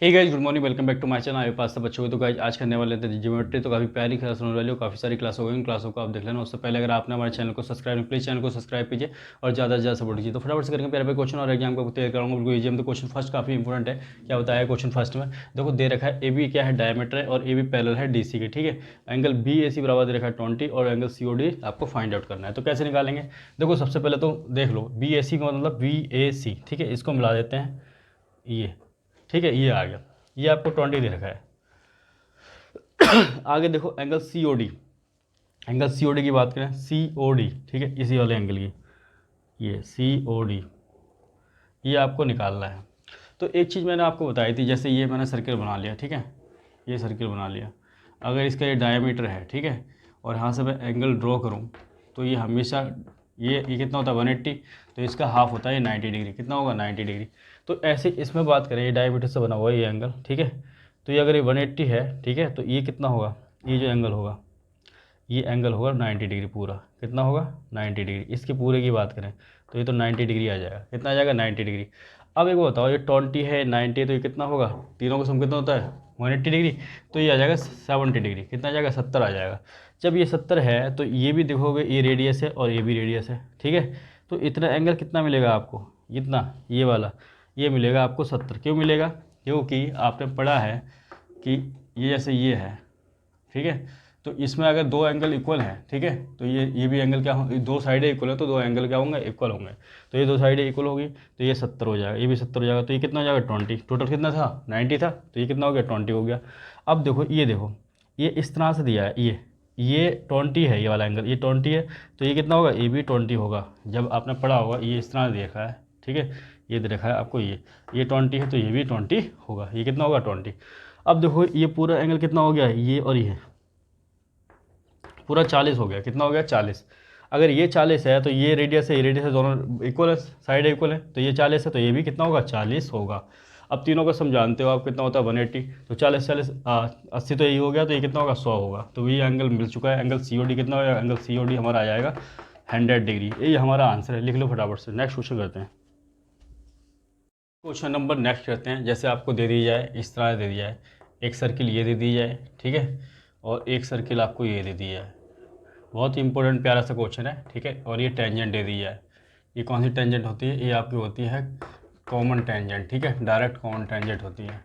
Hey guys, good morning, welcome back to my channel. आपके पास सब बच्चों को तो गाइस आज करने वाले थे ज्योमेट्री। तो काफ़ी प्यारी क्लास होने वाली है, काफ़ी सारी क्लास हो गई। इन क्लासों को आप देख लेना। उससे पहले अगर आपने हमारे चैनल को सब्सक्राइब नहीं, प्लीज़ चैनल को सब्सक्राइब कीजिए और ज़्यादा से ज़्यादा सपोर्ट कीजिए। तो फटाफट से करके प्यारे पे क्वेश्चन और एग्जाम को तैयार कराऊंगा बिल्कुल ईजी। तो क्वेश्चन फर्स्ट काफ़ी इंपॉर्टेंट है। क्या बताया है क्वेश्चन फर्स्ट में? देखो दे रखा है ए बी क्या है, डायमीटर है, और ए बी पैरेलल है डी सी के। ठीक है, एंगल बी ए सी बराबर दे रखा है 20 और एंगल सी ओ डी आपको फाइंड आउट करना है। तो कैसे निकालेंगे? देखो सबसे पहले तो देख लो, बी ए सी का मतलब बी ए सी। ठीक है, इसको मिला देते हैं ये। ठीक है, ये आ गया, ये आपको 20 दे रखा है। आगे देखो angle C O D. Angle C O D की बात करें, सी ओ डी, ठीक है, इसी वाले एंगल की, ये सी ओ डी, ये आपको निकालना है। तो एक चीज़ मैंने आपको बताई थी, जैसे ये मैंने सर्किल बना लिया, ठीक है, ये सर्किल बना लिया। अगर इसका ये डायमीटर है, ठीक है, और यहाँ से मैं एंगल ड्रॉ करूँ तो ये हमेशा ये कितना होता है 180, तो इसका हाफ होता है ये 90 डिग्री। कितना होगा 90 डिग्री। तो ऐसे इसमें बात करें, ये डायमीटर से बना हुआ है ये एंगल, ठीक है, तो ये अगर ये 180 है, ठीक है, तो ये कितना होगा, ये जो एंगल होगा, ये एंगल होगा 90 डिग्री पूरा। कितना होगा 90 डिग्री। इसके पूरे की बात करें तो ये तो 90 डिग्री आ जाएगा। कितना आ जाएगा 90 डिग्री। अब एक बताओ, ये 20 है 90 है, तो ये कितना होगा, तीनों का सम कितना होता है 180 डिग्री। तो ये आ जाएगा 70 डिग्री। कितना आ जाएगा 70 आ जाएगा। जब ये 70 है तो ये भी देखोगे, ये रेडियस है और ये भी रेडियस है, ठीक है। तो इतना एंगल कितना मिलेगा आपको, इतना, ये वाला, ये मिलेगा आपको 70। क्यों मिलेगा? क्योंकि आपने पढ़ा है कि ये जैसे ये है, ठीक है, तो इसमें अगर दो एंगल इक्वल हैं, ठीक है, तो ये भी एंगल क्या हो, दो साइडें इक्वल है तो दो एंगल क्या होंगे, इक्वल होंगे। तो ये दो साइडें इक्वल होगी तो ये 70 हो जाएगा, ये भी 70 हो जाएगा। तो ये कितना हो जाएगा 20। टोटल कितना था 90 था, तो ये कितना हो गया 20 हो गया। अब देखो ये देखो, ये इस तरह से दिया है, ये 20 है, ये वाला एंगल ये 20 है, तो ये कितना होगा, ये भी 20 होगा। जब आपने पढ़ा होगा ये इस तरह देखा है, ठीक है, ये देखा है आपको, ये 20 है तो ये भी 20 होगा। ये कितना होगा 20। अब देखो ये पूरा एंगल कितना हो गया, ये और ये पूरा 40 हो गया। कितना हो गया 40। अगर ये 40 है तो ये रेडियस है, ये रेडियस है, दोनों इक्वल है, साइड इक्वल है, तो ये 40 है तो ये भी कितना होगा 40 होगा। अब तीनों को समझानते हो आप, कितना होता है 180, तो 40 40 80 तो यही हो गया, तो ये कितना होगा 100 होगा। तो ये एंगल मिल चुका है। एंगल सी ओ डी कितना होगा, एंगल सी ओ डी हमारा आ जाएगा 100 डिग्री। ये हमारा आंसर है। लिख लो फटाफट से। नेक्स्ट क्वेश्चन करते हैं। क्वेश्चन नंबर नेक्स्ट करते हैं। जैसे आपको दे दी जाए, इस तरह दे दिया है, एक सर्किल ये दे दी जाए, ठीक है, और एक सर्किल आपको ये दे दी जाए। बहुत ही इंपॉर्टेंट प्यारा सा क्वेश्चन है, ठीक है, और ये टेंजेंट दे दी है। ये कौन सी टेंजेंट होती है? ये आपकी होती है कॉमन टेंजेंट, ठीक है, डायरेक्ट कॉमन टेंजेंट होती है।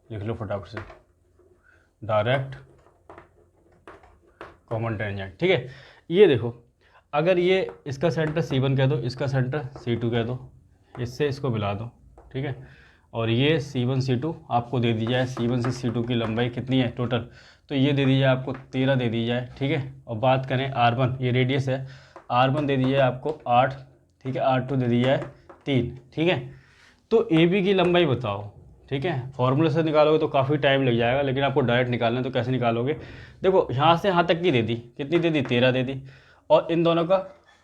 लिख लो फटाफट से, डायरेक्ट कॉमन टेंजेंट, ठीक है। ये देखो, अगर ये इसका सेंटर C1 कह दो, इसका सेंटर C2 कह दो, इससे इसको मिला दो, ठीक है, और ये C1 C2 आपको दे दी जाए। C1 से C2 की लंबाई कितनी है टोटल, तो ये दे दी जाए आपको 13 दे दी जाए, ठीक है। और बात करें R1, ये रेडियस है, R1 दे दी जाए आपको 8, ठीक है, R2 दे दी जाए 3, ठीक है। तो AB की लंबाई बताओ, ठीक है। फॉर्मूले से निकालोगे तो काफ़ी टाइम लग जाएगा, लेकिन आपको डायरेक्ट निकालना है तो कैसे निकालोगे? देखो यहाँ से यहाँ तक की दे दी, कितनी दे दी 13 दे दी, और इन दोनों का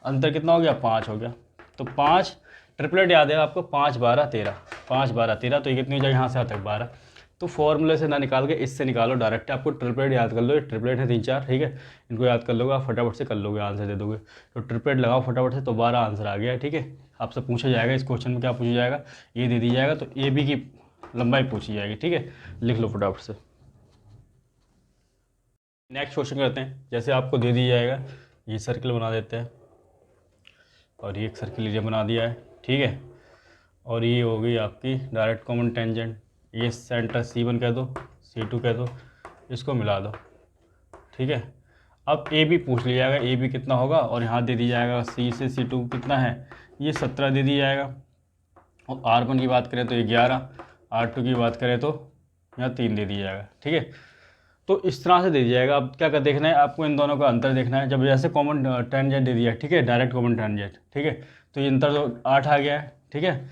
अंतर कितना हो गया 5 हो गया। तो 5 ट्रिपलेट याद है आपको, 5 12 13, 5 12 13, तो ये कितनी हो जाएगी यहाँ से यहाँ तक 12। तो फॉर्मूले से ना निकाल के इससे निकालो डायरेक्ट। आपको ट्रिपलेट याद कर लो, ये ट्रिपलेट है 3 4, ठीक है, इनको याद कर लोगे आप, फटाफट से कर लोगे, आंसर दे दोगे। तो ट्रिपलेट लगाओ फटाफट से, तो 12 आंसर आ गया, ठीक है। आपसे पूछा जाएगा इस क्वेश्चन में, क्या पूछा जाएगा, ये दे दी जाएगा तो ए बी की लंबाई पूछी जाएगी, ठीक है। लिख लो फटाफट से। नेक्स्ट क्वेश्चन करते हैं। जैसे आपको दे दी जाएगा, ये सर्किल बना देते हैं, और ये एक सर्किल ये बना दिया है, ठीक है, और ये हो गई आपकी डायरेक्ट कॉमन टेंजेंट। ये सेंटर C1 कह दो, C2 कह दो, इसको मिला दो, ठीक है। अब ए बी पूछ लिया जाएगा, ए बी कितना होगा, और यहाँ दे दी जाएगा C से C2 कितना है, ये 17 दे दी जाएगा। और R1 की बात करें तो ये 11, R2 की बात करें तो यहाँ 3 दे दिया जाएगा, ठीक है। तो इस तरह से दे दिया जाएगा। अब क्या कर देखना है आपको, इन दोनों का अंतर देखना है। जब जैसे कॉमन टेंजेंट दे दिया है, ठीक है, डायरेक्ट कॉमन टेंजेंट, ठीक है, तो ये अंतर तो 8 आ गया है, ठीक है,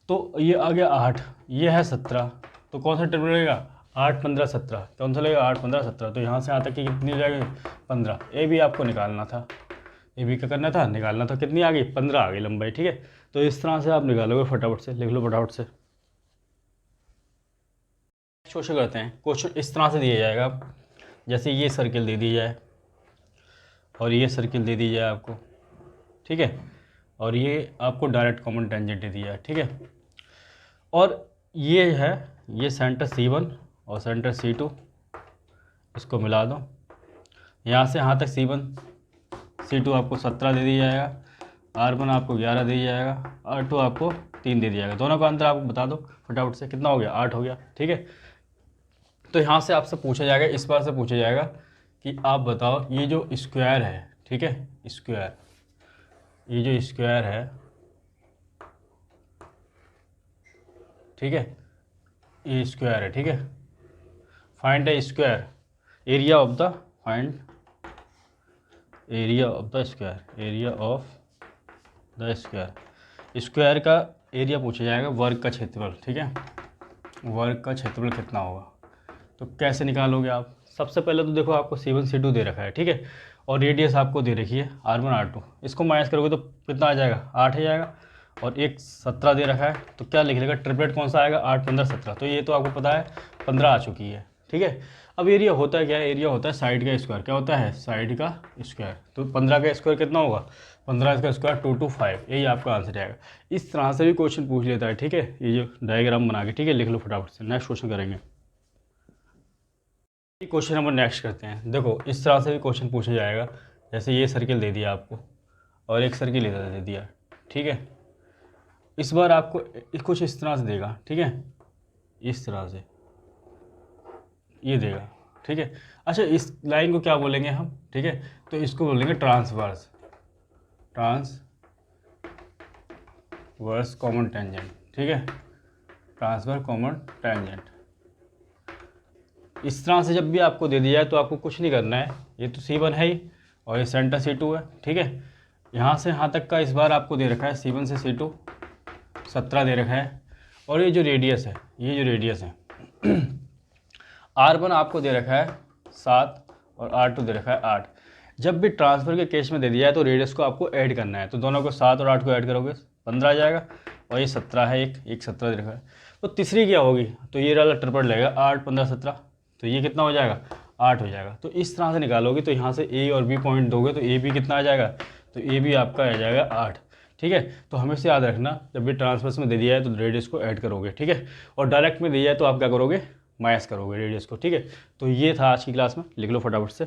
तो ये आ गया 8, ये है 17, तो कौन सा ट्रिपल लगेगा 8 15 17, कौन सा लगेगा 8 15 17, तो यहाँ से यहाँ तक की कितनी हो जाएगी 15। ए भी आपको निकालना था, ए भी क्या करना था, निकालना था। कितनी आ गई 15 आ गई लंबाई, ठीक है। तो इस तरह से आप निकालोगे फटाफट से। लिख लो फटाफट से। क्वेश्चन करते हैं। क्वेश्चन इस तरह से दिया जाएगा, जैसे ये सर्किल दे दी जाए और ये सर्किल दे दी जाए आपको, ठीक है, और ये आपको डायरेक्ट कॉमन टेंजेंट दे दिया है, ठीक है, और ये है ये सेंटर C1 और सेंटर C2 इसको मिला दो। यहाँ से यहाँ तक C1 C2 आपको 17 दे दिया जाएगा, R1 आपको 11 दे दिया जाएगा, R2 आपको 3 दे दिया जाएगा। दोनों का अंतर आपको बता दो फटाफट से, कितना हो गया? 8 हो गया। ठीक है, तो यहाँ से आपसे पूछा जाएगा, इस बार से पूछा जाएगा कि आप बताओ ये जो स्क्वायर है, ठीक है, स्क्वायर, ये जो स्क्वायर है, ठीक है, ये स्क्वायर है, ठीक है, find the square area of the, find area of the square, area of the square. Square का एरिया पूछा जाएगा, वर्ग का क्षेत्रफल, ठीक है, वर्ग का क्षेत्रफल कितना होगा। तो कैसे निकालोगे आप? सबसे पहले तो देखो आपको C1 C2 दे रखा है, ठीक है, और रेडियस आपको दे रखी है R1 R2, इसको माइनस करोगे तो कितना आ जाएगा? 8 आ जाएगा, और एक 17 दे रखा है, तो क्या लिख लेगा? ट्रिपलेट कौन सा आएगा? 8 15 17, तो ये तो आपको पता है 15 आ चुकी है। ठीक है, अब एरिया होता है क्या है? एरिया होता है साइड का स्क्वायर। क्या होता है? साइड का स्क्वायर। तो 15 का स्क्वायर कितना होगा? 15 का स्क्वायर 225, यही आपका आंसर आएगा। इस तरह से भी क्वेश्चन पूछ लेता है, ठीक है, ये जो डायग्राम बना के, ठीक है, लिख लो फटाफट से। नेक्स्ट क्वेश्चन करेंगे, क्वेश्चन नंबर नेक्स्ट करते हैं। देखो इस तरह से भी क्वेश्चन पूछा जाएगा, जैसे ये सर्किल दे दिया आपको और एक सर्किल इधर दे दिया, ठीक है, इस बार आपको कुछ इस तरह से देगा, ठीक है, इस तरह से ये देगा, ठीक है। अच्छा, इस लाइन को क्या बोलेंगे हम? ठीक है, तो इसको बोलेंगे ट्रांसवर्स, ट्रांसवर्स कॉमन टेंजेंट, ठीक है, ट्रांसवर्स कॉमन टेंजेंट। इस तरह से जब भी आपको दे दिया है तो आपको कुछ नहीं करना है, ये तो C1 है ही और ये सेंटर C2 है, ठीक है। यहाँ से यहाँ तक का इस बार आपको दे रखा है C1 से C2 17 दे रखा है, और ये जो रेडियस है, ये जो रेडियस है R1 आपको दे रखा है 7 और R2 दे रखा है 8। जब भी ट्रांसफ़र के केस में दे दिया है तो रेडियस को आपको ऐड करना है, तो दोनों को 7 और 8 को ऐड करोगे 15 आ जाएगा, और ये 17 है, एक 17 दे रखा है। तो तीसरी क्या होगी? तो ये वाला ट्रिपल लगेगा 8 15 17, तो ये कितना हो जाएगा? 8 हो जाएगा। तो इस तरह से निकालोगे, तो यहाँ से A और B पॉइंट दोगे तो A भी कितना आ जाएगा? तो A भी आपका आ जाएगा 8, ठीक है। तो हमेशा याद रखना, जब भी ट्रांसफर्स में दे दिया है तो रेडियस को ऐड करोगे, ठीक है, और डायरेक्ट में दिया है तो आप क्या करोगे? माइनस करोगे रेडियस को, ठीक है। तो ये था आज की क्लास में, लिख लो फटाफट से।